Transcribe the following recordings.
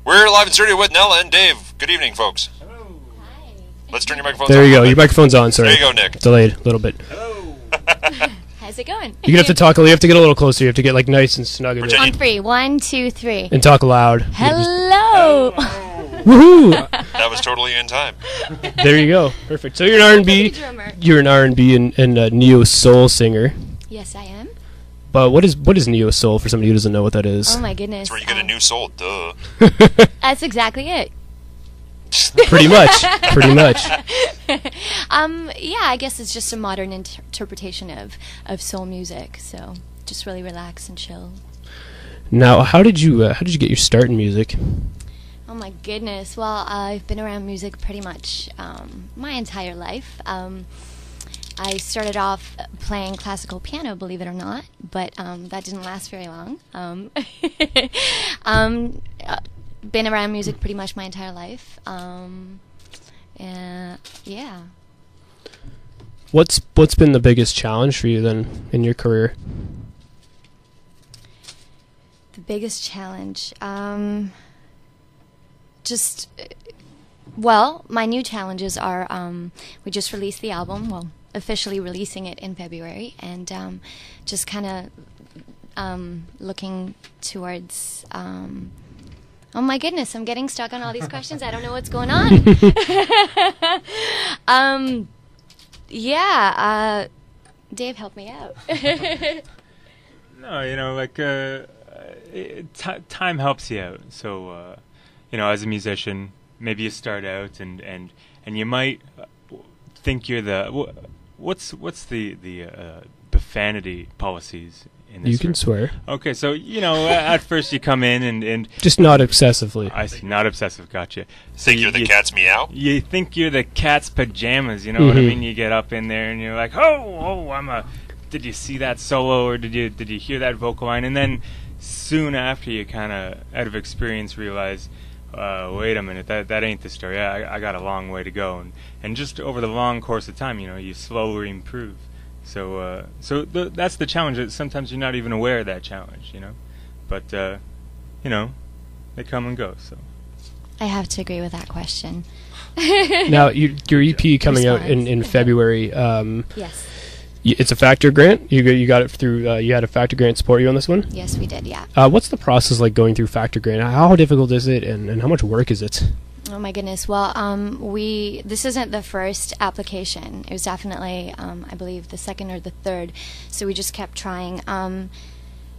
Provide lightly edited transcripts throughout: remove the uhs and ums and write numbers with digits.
We're live in studio with Nella and Dave. Good evening, folks. Hello. Hi. Let's turn your microphones There on. you go. Your microphone's on. Sorry. There you go, Nick. Delayed a little bit. Hello. How's it going? You have to talk. You have to get a little closer. You have to get like nice and snug. Pretend On three. 1, 2, 3. And talk loud. Hello. Woohoo! That was totally in time. There you go. Perfect. So you're an R&B. You're an R&B and neo soul singer. Yes, I am. But what is neo soul for somebody who doesn't know what that is? Oh my goodness. That's where you get a new soul. Duh. That's exactly it. Pretty much. Pretty much. Yeah, I guess it's just a modern interpretation of soul music. So just really relax and chill. Now, how did you get your start in music? Oh my goodness. Well, I've been around music pretty much my entire life. I started off playing classical piano, believe it or not, but that didn't last very long. Been around music pretty much my entire life. Yeah. What's been the biggest challenge for you then in your career? The biggest challenge, my new challenges are we just released the album. Well, officially releasing it in February, and just kind of looking towards. Oh my goodness, I'm getting stuck on all these questions. I don't know what's going on. Dave, help me out. No, time helps you out. So, as a musician, maybe you start out and you might think you're the what's the profanity policies in this? You can swear. Okay, so at first you come in and just not excessively. I see, not obsessive. Gotcha. So Think you're the cat's meow? You think you're the cat's pajamas. You know what I mean? You get up in there and you're like, did you see that solo or did you hear that vocal line? And then soon after you kind of out of experience realize, wait a minute, that ain't the story. I got a long way to go, and just over the long course of time, you slowly improve. So that's the challenge. That sometimes you're not even aware of that challenge, but they come and go. So I have to agree with that question. Now, your EP coming out in February. Yes. It's a Factor grant. You got it through. You had a Factor grant support you on this one. Yes, we did. Yeah. What's the process like going through Factor grant? How difficult is it, and how much work is it? Oh my goodness. Well, this isn't the first application. It was definitely, I believe, the second or the third. So we just kept trying.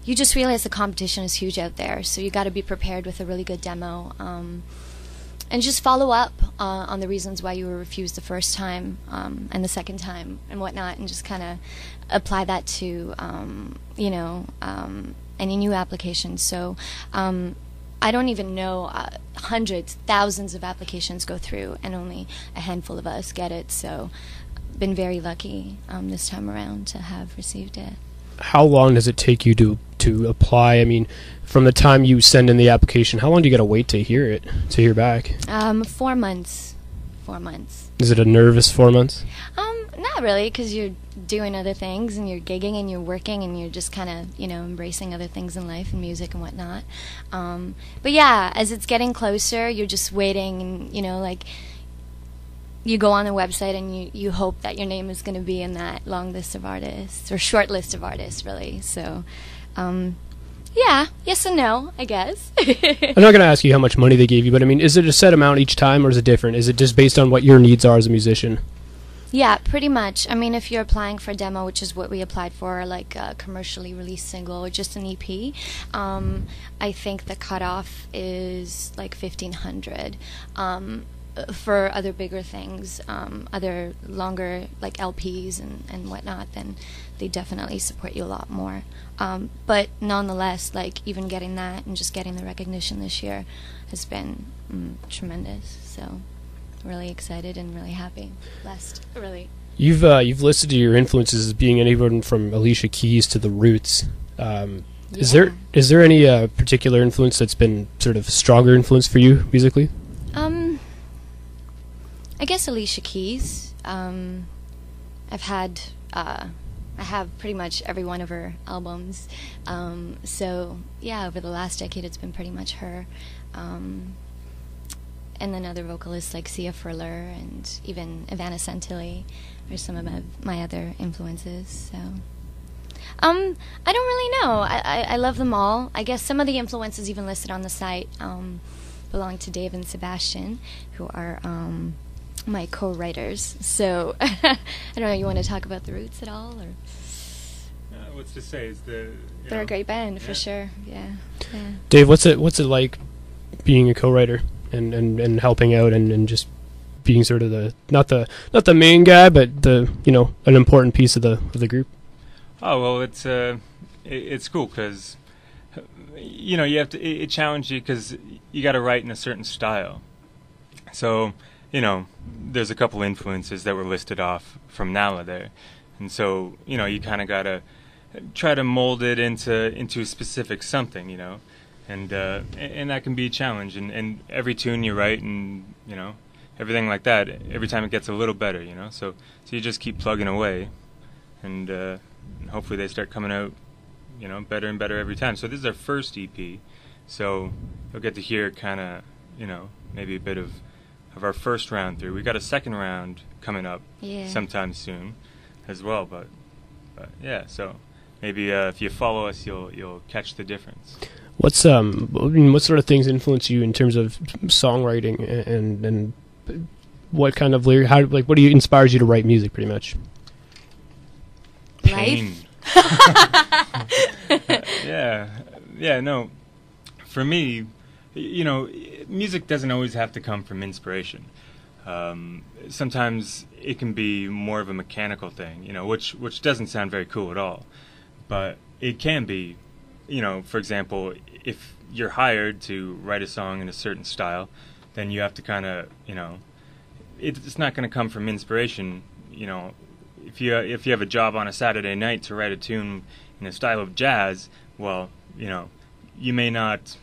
You just realize the competition is huge out there, so you got to be prepared with a really good demo. And just follow up on the reasons why you were refused the first time and the second time and whatnot, and just kind of apply that to any new applications. So I don't even know, hundreds, thousands of applications go through, and only a handful of us get it. So been very lucky this time around to have received it. How long does it take you to apply? I mean, from the time you send in the application, how long do you got to wait to hear back? 4 months. 4 months. Is it a nervous 4 months? Not really, because you're doing other things and you're gigging and you're working and you're just kind of, embracing other things in life and music and whatnot. But yeah, as it's getting closer, you're just waiting and, you go on the website and you hope that your name is going to be in that long list of artists, or short list of artists, really. So, yeah, yes and no, I guess. I'm not going to ask you how much money they gave you, but I mean, is it a set amount each time, or is it different? Is it just based on what your needs are as a musician? Yeah, pretty much. I mean, if you're applying for a demo, which is what we applied for, like a commercially released single or just an EP, I think the cutoff is like $1,500. For other bigger things, other longer like LPs and whatnot, then they definitely support you a lot more. But nonetheless, like even getting that and just getting the recognition this year has been tremendous. So really excited and really happy, blessed, really. You've listed your influences as being anyone from Alicia Keys to the Roots. Is there any particular influence that's been sort of a stronger influence for you musically? I guess Alicia Keys. I've had I have pretty much every one of her albums. So yeah, over the last decade, it's been pretty much her. And then other vocalists like Sia Furler and even Ivana Santilli are some of my other influences. So, I don't really know. I love them all. I guess some of the influences even listed on the site belong to Dave and Sebastian, who are my co-writers. So, I don't know. You want to talk about the Roots at all, or? What's to say is they're a great band for sure. Yeah. Dave, what's it like being a co-writer and helping out and just being sort of the not the main guy, but the an important piece of the group? Oh well, it's cool because you have to. It challenged you because you got to write in a certain style. So there's a couple influences that were listed off from Nala there, and so you kind of gotta try to mold it into a specific something, and that can be a challenge. And every tune you write, and everything like that, every time it gets a little better, So you just keep plugging away, and hopefully they start coming out, better and better every time. So this is our first EP, so you'll get to hear kind of, maybe a bit of our first round through. We got a second round coming up sometime soon, as well. But yeah, so. Maybe if you follow us, you'll catch the difference. What sort of things influence you in terms of songwriting and what kind of lyric? What do you inspires you to write music? Pretty much. Pain. Yeah. No, for me, music doesn't always have to come from inspiration. Sometimes it can be more of a mechanical thing, which doesn't sound very cool at all. But it can be, for example, if you're hired to write a song in a certain style, then you have to kind of, it's not going to come from inspiration. If you have a job on a Saturday night to write a tune in a style of jazz, well, you may not,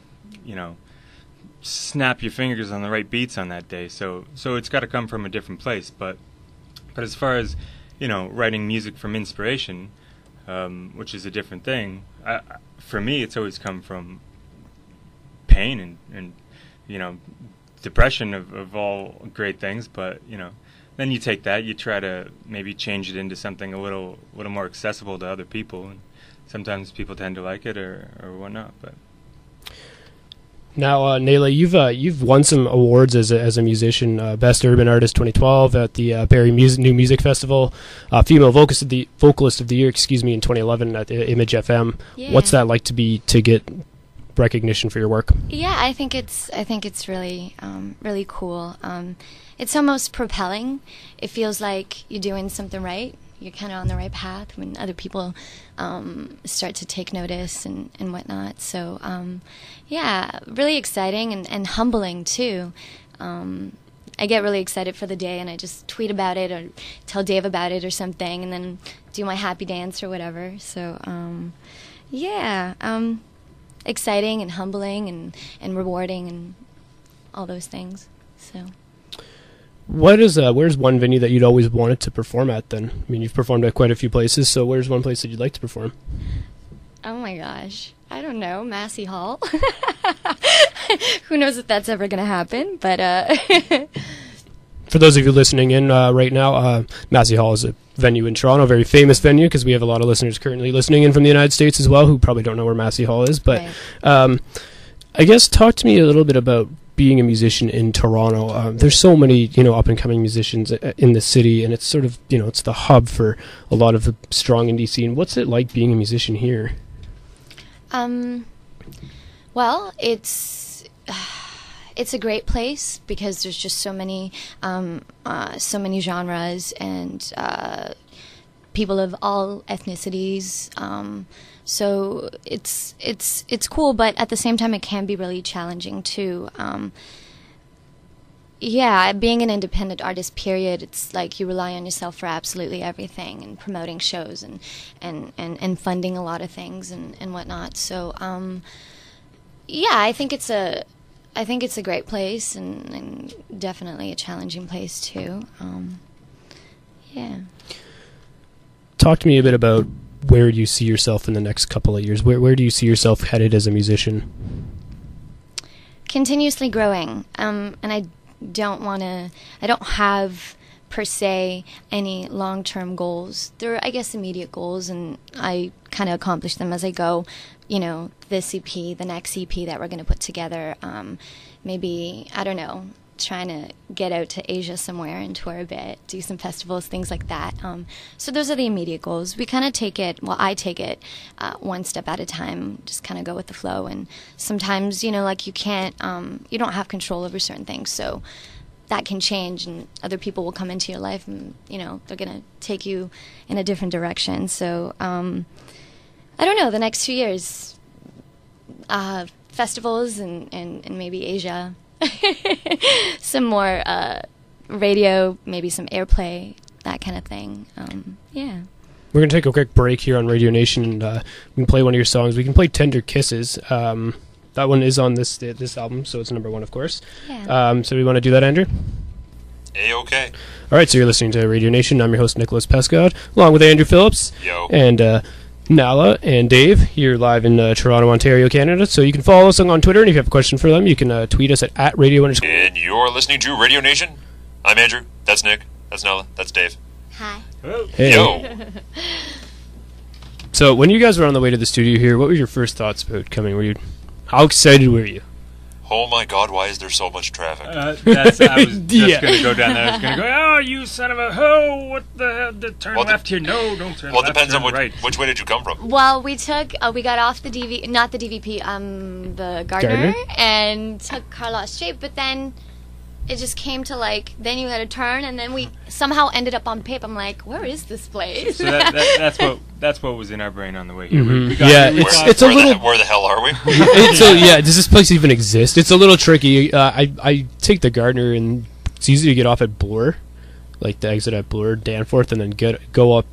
snap your fingers on the right beats on that day. So it's got to come from a different place. But as far as, writing music from inspiration, which is a different thing. For me, it's always come from pain and depression of all great things. But then you take that, you try to maybe change it into something a little more accessible to other people, and sometimes people tend to like it or whatnot. But now, Nayla, you've won some awards as a musician. Best Urban Artist 2012 at the Barrie New Music Festival. Female Vocalist of the Year, in 2011 at the Image FM. Yeah. What's that like to get recognition for your work? Yeah, I think it's really really cool. It's almost propelling. It feels like you're doing something right. You're kind of on the right path when other people start to take notice and whatnot. So, yeah, really exciting and humbling, too. I get really excited for the day, and I just tweet about it or tell Dave about it or something, and then do my happy dance or whatever. So, yeah, exciting and humbling and rewarding and all those things. So. Where's one venue that you'd always wanted to perform at then? I mean, you've performed at quite a few places, so where's one place that you'd like to perform? Oh my gosh. I don't know. Massey Hall. Who knows if that's ever going to happen, but For those of you listening in right now, Massey Hall is a venue in Toronto, a very famous venue because we have a lot of listeners currently listening in from the United States as well who probably don't know where Massey Hall is, but right. I guess talk to me a little bit about being a musician in Toronto. There's so many, up-and-coming musicians in the city, and it's sort of, it's the hub for a lot of the strong indie scene. What's it like being a musician here? Well, it's a great place because there's just so many genres and people of all ethnicities. So it's cool, but at the same time, it can be really challenging too. Yeah, being an independent artist, period, it's like you rely on yourself for absolutely everything, and promoting shows and funding a lot of things and whatnot. So, yeah, I think it's a great place and definitely a challenging place too. Yeah. talk to me a bit about where you see yourself in the next couple of years. Where do you see yourself headed as a musician? Continuously growing, and I don't have per se any long-term goals. There are, I guess, immediate goals, and I kind of accomplish them as I go. You know, this EP, the next EP that we're going to put together, maybe, I don't know, trying to get out to Asia somewhere and tour a bit, do some festivals, things like that. So those are the immediate goals. We kind of take it, well, I take it one step at a time, just kind of go with the flow. And sometimes, you know, like you can't, you don't have control over certain things. So that can change, and other people will come into your life and, you know, they're going to take you in a different direction. So I don't know, the next few years, festivals and maybe Asia. Some more radio, maybe some airplay, that kind of thing. Yeah. We're going to take a quick break here on Radio Nation, and we can play one of your songs. We can play Tender Kisses. That one is on this album, so it's number 1, of course. Yeah. So we want to do that, Andrew? A-okay. All right, so you're listening to Radio Nation. I'm your host, Nicholas Pescod, along with Andrew Phillips. Yo. And Nala and Dave here live in Toronto, Ontario, Canada. So you can follow us on Twitter, and if you have a question for them, you can tweet us at radio_. And you're listening to Radio Nation. I'm Andrew. That's Nick. That's Nala. That's Dave. Hi. Hello. Hey. Yo. So when you guys were on the way to the studio here, what were your first thoughts about coming? How excited were you? Oh my God, why is there so much traffic? I was just Yeah. going to go down there. I was going to go, oh, you son of a hoe, what the hell, turn left here. No, don't turn Well, it left, depends on turn right. which way did you come from? Well, we got off the not the DVP, the Gardner, and took Carlos Street, but then it just came to, like, then you had to turn, and then we somehow ended up on Pip. I'm like, where is this place? So that's what was in our brain on the way here. Mhm. We got Yeah, here, we thought- it's a little. Where the hell are we? Does this place even exist? It's a little tricky. I take the Gardner, and it's easy to get off at Bloor, like the exit at Bloor, Danforth, and then go up.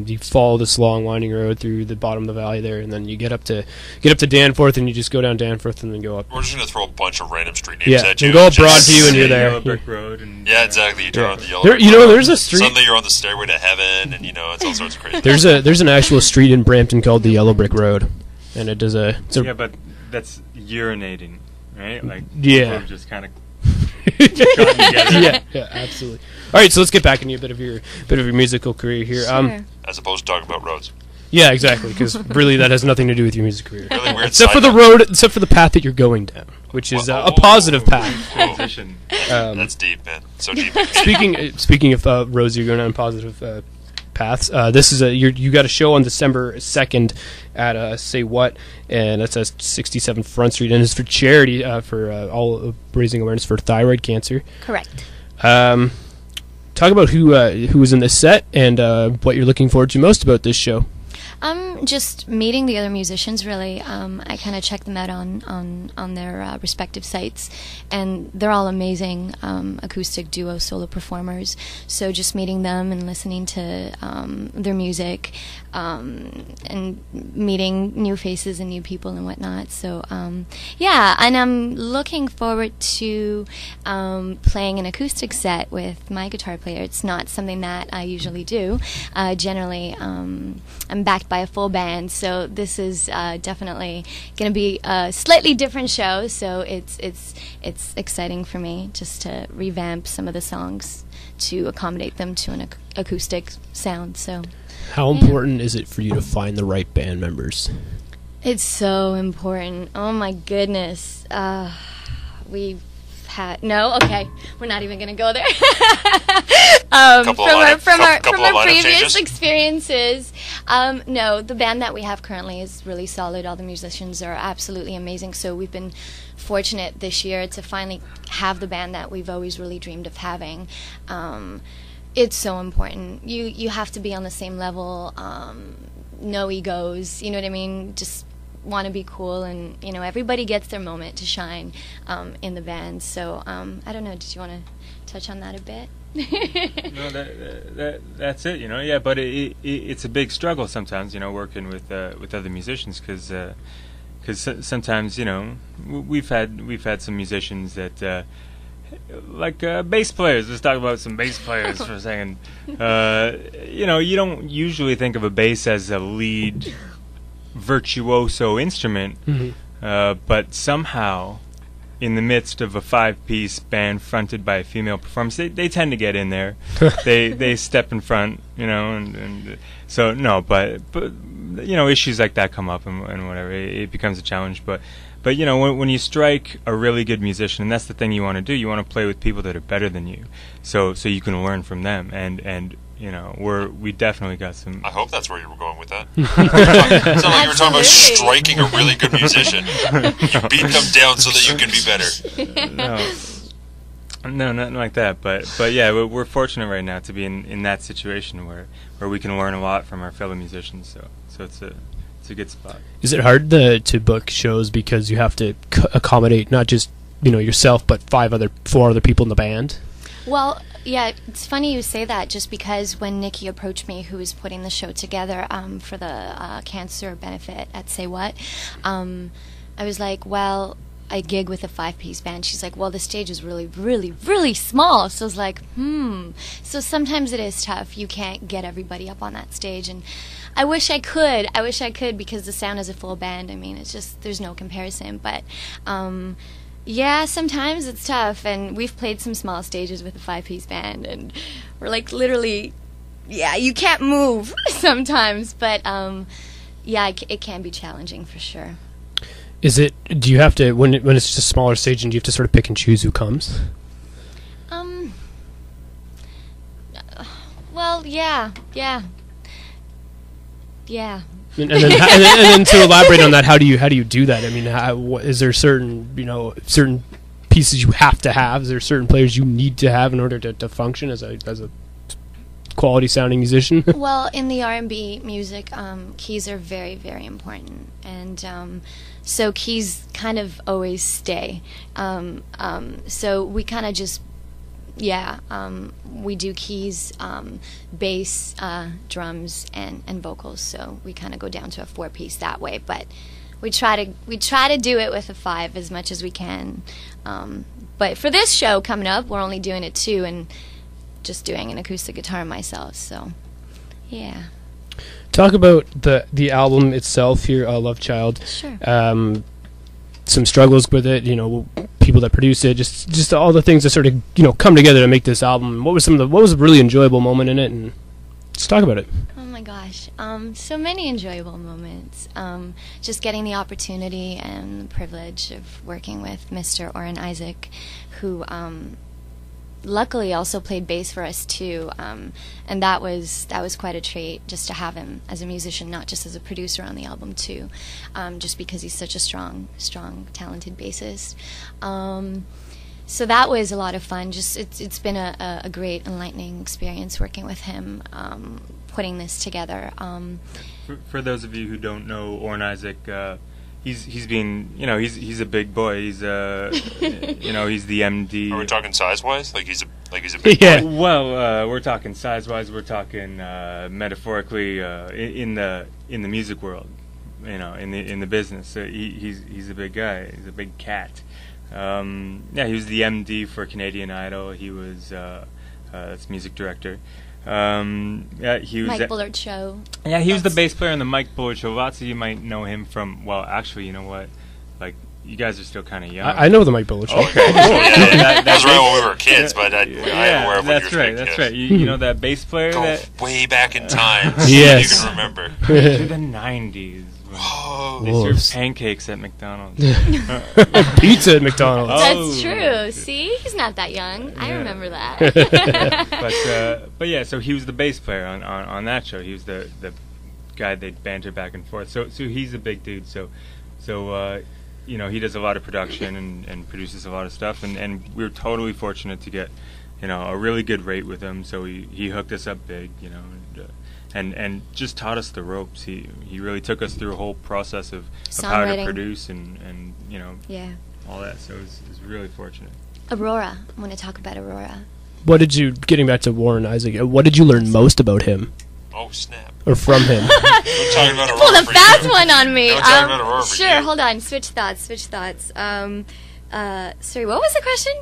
You follow this long winding road through the bottom of the valley there, and then you get up to Danforth, and you just go down Danforth and then go up. We're just going to throw a bunch of random street names at you. You go up Just- Broadview, and you're Yeah, there. Yellow Brick Road. And, Yeah, exactly. You turn on the yellow. There, brick road. there's a street. Suddenly you're on the stairway to heaven, and it's all sorts of crazy. There's an actual street in Brampton called the Yellow Brick Road, and it does Yeah, but that's urinating, right? Like, Yeah. people have just kind of gotten together. yeah, absolutely. All right, so let's get back into a bit of your musical career here. Sure. As opposed to talking about roads. Yeah, exactly, because really that has nothing to do with your music career. Really weird Except for the road, except for the path that you're going down, which is a positive path. Transition. That's deep, man. So deep. Speaking of roads, you're going down positive paths. This is you got a show on December 2nd at Say What, and that's at 67 Front Street, and it's for charity for all raising awareness for thyroid cancer. Correct. Talk about who was in this set and what you're looking forward to most about this show. Just meeting the other musicians, really. I kind of check them out on their respective sites, and they're all amazing acoustic duo solo performers. So just meeting them and listening to their music, and meeting new faces and new people and whatnot. So yeah, and I'm looking forward to playing an acoustic set with my guitar player. It's not something that I usually do. Generally, I'm backed by a full band, so this is definitely going to be a slightly different show. So it's exciting for me just to revamp some of the songs to accommodate them to an acoustic sound. So How important is it for you to find the right band members? it's so important. Oh my goodness. We've had okay. We're not even gonna go there. From our previous changes? experiences, no, the band that we have currently is really solid. All the musicians are absolutely amazing. So we've been fortunate this year to finally have the band that we've always really dreamed of having. It's so important. You have to be on the same level. No egos. You know what I mean? Just want to be cool, and everybody gets their moment to shine in the band. So I don't know, did you want to touch on that a bit? No, that's it. Yeah, but it's a big struggle sometimes. Working with other musicians, because sometimes we've had some musicians that bass players. Let's talk about some bass players for a second. You don't usually think of a bass as a lead virtuoso instrument, but somehow, in the midst of a 5-piece band fronted by a female performance, they tend to get in there. they step in front, and so no, but issues like that come up and whatever. It becomes a challenge, but when you strike a really good musician, and that's the thing you want to do, you want to play with people that are better than you, so you can learn from them, and we definitely got some. I hope that's where you were going with that. It sounded like you were talking about striking a really good musician. You beat them down so that you can be better. No, nothing like that. But yeah, we're fortunate right now to be in that situation where we can learn a lot from our fellow musicians. So it's a good spot. Is it hard to book shows because you have to accommodate not just yourself but 4 other people in the band? Well, yeah, it's funny you say that, just because when Nikki approached me, who was putting the show together for the cancer benefit at Say What, I was like, well, I gig with a 5-piece band. She's like, well, the stage is really, really, really small. So I was like, So sometimes it is tough. You can't get everybody up on that stage, and I wish I could. Because the sound as a full band, I mean, it's just, there's no comparison. But yeah, sometimes it's tough, and we've played some small stages with a 5-piece band, and we're like literally, you can't move sometimes, but it can be challenging for sure. Do you have to, when it's just a smaller stage, and do you have to sort of pick and choose who comes? Well, yeah. And then to elaborate on that, how do you do that? I mean, is there certain pieces you have to have? Is there certain players you need to have in order to function as a quality sounding musician? Well, in the R&B music, keys are very, very important, and so keys kind of always stay. So we kind of just we do keys, bass, drums, and vocals. So we kind of go down to a 4-piece that way. But we try to do it with a 5 as much as we can. But for this show coming up, we're only doing it 2, and just doing an acoustic guitar myself. So yeah. Talk about the album itself here, Love Child. Sure. Some struggles with it, people that produce it, just all the things that sort of come together to make this album. What was a really enjoyable moment in it, and let's talk about it. Oh my gosh, so many enjoyable moments. Just getting the opportunity and the privilege of working with Mr. Orrin Isaac, who luckily also played bass for us too, and that was quite a treat, just to have him as a musician, not just as a producer on the album too, just because he's such a strong, talented bassist. So that was a lot of fun. Just it's been a great, enlightening experience working with him, putting this together. For those of you who don't know Orrin Isaac, he's been, he's a big boy. He's he's the MD. Are we talking size-wise? Like he's a big boy? Well, we're talking size-wise. We're talking metaphorically in the music world. In the business. He's a big guy. He's a big cat. He was the MD for Canadian Idol. He was that's music director. He was Mike Bullard Show. Yeah, he was the bass player on the Mike Bullard Show. Lots of you might know him from. Well, actually, you know what? Like, you guys are still kind of young. I know the Mike Bullard Show. Okay, cool. Yeah, that was right when we were kids, but I'm aware of what you're saying. That's right. You know that bass player? Go way back in time. Yes. You can remember. To the 90s. Oh, they served pancakes at McDonald's. Pizza at McDonald's. That's true. See, he's not that young. I remember that. But yeah, so he was the bass player on that show. He was the guy they'd banter back and forth. So he's a big dude. So he does a lot of production and produces a lot of stuff. And we were totally fortunate to get a really good rate with him. So he hooked us up big. And just taught us the ropes. He really took us through a whole process of how to produce and all that. So it was really fortunate. Aurora. I want to talk about Aurora. Getting back to Orrin Isaac, what did you learn most about him? Oh, snap. Or from him? We're talking about Aurora. Pull the fast one on me. We're talking about Aurora. Sure, hold on. Switch thoughts. Sorry, what was the question?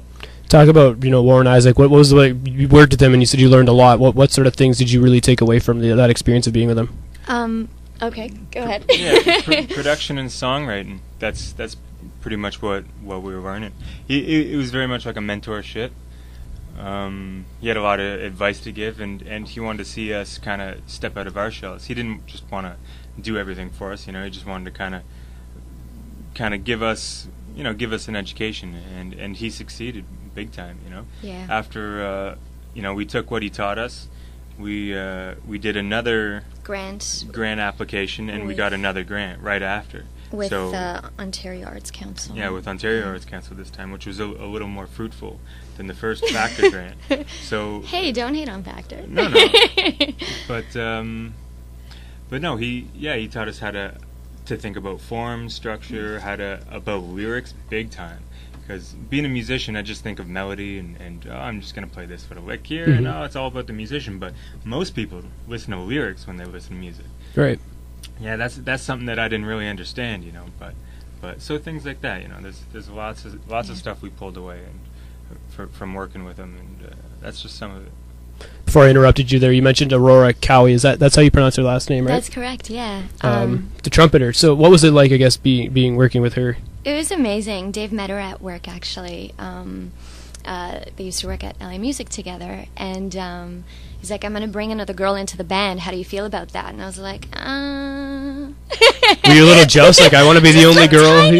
Talk about, Warren Isaac. What was like? You worked with him, and you said you learned a lot. What sort of things did you really take away from that experience of being with him? Okay, go ahead. Yeah, production and songwriting. That's pretty much what we were learning. It was very much like a mentorship. He had a lot of advice to give, and he wanted to see us kind of step out of our shells. He didn't just want to do everything for us, He just wanted to kind of give us an education, and he succeeded big time, Yeah. After we took what he taught us, we did another Grant application, and we got another grant right after. with Ontario Arts Council. Yeah, with Ontario Arts Council this time, which was a little more fruitful than the first Factor grant. So Hey, don't hate on Factor. No. But no, he taught us how to think about form, structure, about lyrics big time. Because being a musician, I just think of melody and I'm just going to play this for the lick here, and it's all about the musician. But most people listen to lyrics when they listen to music. Right. Yeah, that's something that I didn't really understand, But so things like that, there's lots of stuff we pulled away from working with him, and that's just some of it. Before I interrupted you there, you mentioned Aurora Cowie. That's how you pronounce her last name, right? That's correct. Yeah. The trumpeter. So, what was it like? I guess being working with her. It was amazing. Dave met her at work, actually. They used to work at LA Music together, and he's like, "I'm going to bring another girl into the band. How do you feel about that?" And I was like, Were you a little jealous? Like, I want to be the only girl?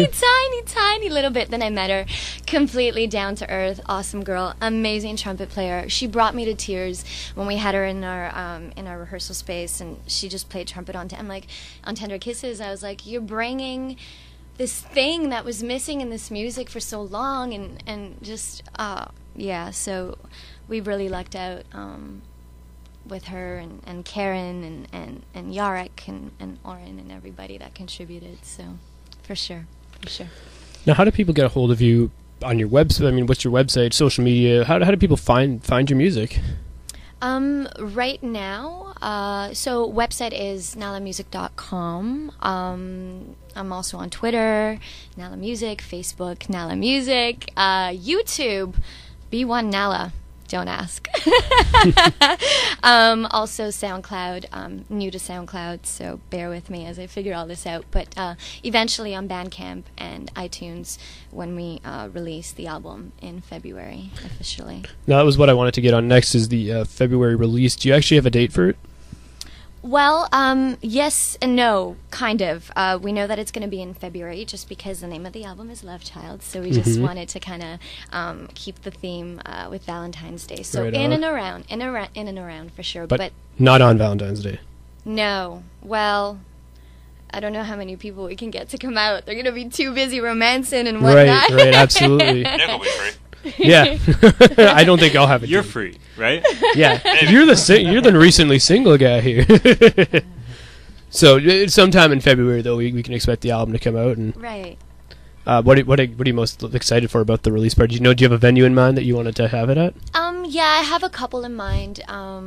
Tiny little bit. Then I met her, completely down to earth, awesome girl, amazing trumpet player. She brought me to tears when we had her in our rehearsal space, and she just played trumpet on Tender Kisses. I was like, "You're bringing this thing that was missing in this music for so long," and just so we really lucked out with her and Karen and Yarek and Oren and everybody that contributed. So for sure. Now, how do people get a hold of you on your website? I mean, what's your website, social media? How do people find your music? Right now, so website is nalamusic.com. I'm also on Twitter, Nala Music, Facebook, Nala Music, YouTube, B1 Nala. Don't ask. Also SoundCloud. I'm new to SoundCloud, so bear with me as I figure all this out. But eventually on Bandcamp and iTunes when we release the album in February officially. Now, that was what I wanted to get on next, is the February release. Do you actually have a date for it? Well, yes and no, kind of. We know that it's going to be in February just because the name of the album is Love Child, so we just wanted to kind of keep the theme with Valentine's Day. So right in and around for sure. But not on Valentine's Day. No. Well, I don't know how many people we can get to come out. They're going to be too busy romancing and whatnot. Right, absolutely. Nick will be free. Yeah. I don't think I'll have it. You're free, right? Yeah. You're the recently single guy here. So sometime in February, though, we can expect the album to come out. And Right. What are you most excited for about the release part? Do you have a venue in mind that you wanted to have it at? Yeah, I have a couple in mind. Oh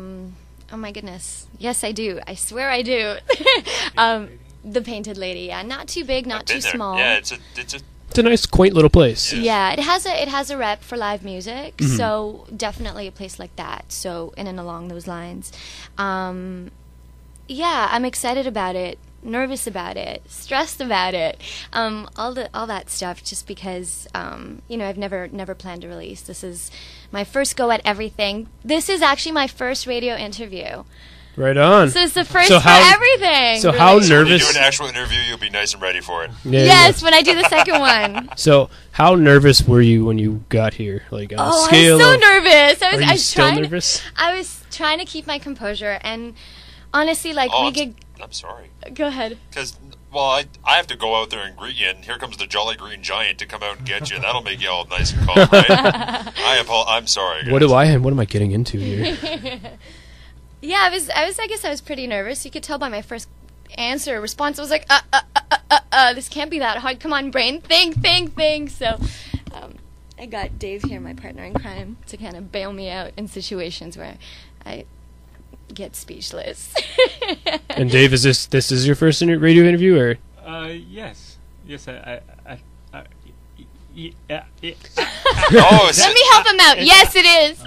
my goodness. Yes, I do. I swear I do. The Painted Lady. Yeah, not too big, not too small. Yeah, it's It's a nice, quaint little place. Yeah, it has a rep for live music, so definitely a place like that. So in and along those lines, yeah, I'm excited about it, nervous about it, stressed about it, all that stuff. Just because I've never planned to release. This is my first go at everything. This is actually my first radio interview. Right on. So it's the first for everything. So really. how So nervous? when you do an actual interview, you'll be nice and ready for it. Yeah, Yes, when I do the second one. So how nervous were you when you got here? Like on a Oh, scale I was so of, nervous. Are you still nervous? I was trying to keep my composure, and honestly, like I'm sorry. Go ahead. Because, I have to go out there and greet you, and here comes the Jolly Green Giant to come out and get you, and that'll make you all nice and calm, right? I'm sorry, guys. What am I getting into here? Yeah, I guess I was pretty nervous. You could tell by my first response. I was like, this can't be that hard. Come on, brain, think. So, I got Dave here, my partner in crime, to kind of bail me out in situations where I get speechless. And Dave, is this is your first radio interview, or? Yes. Oh, Let me help him out. Yes, it is.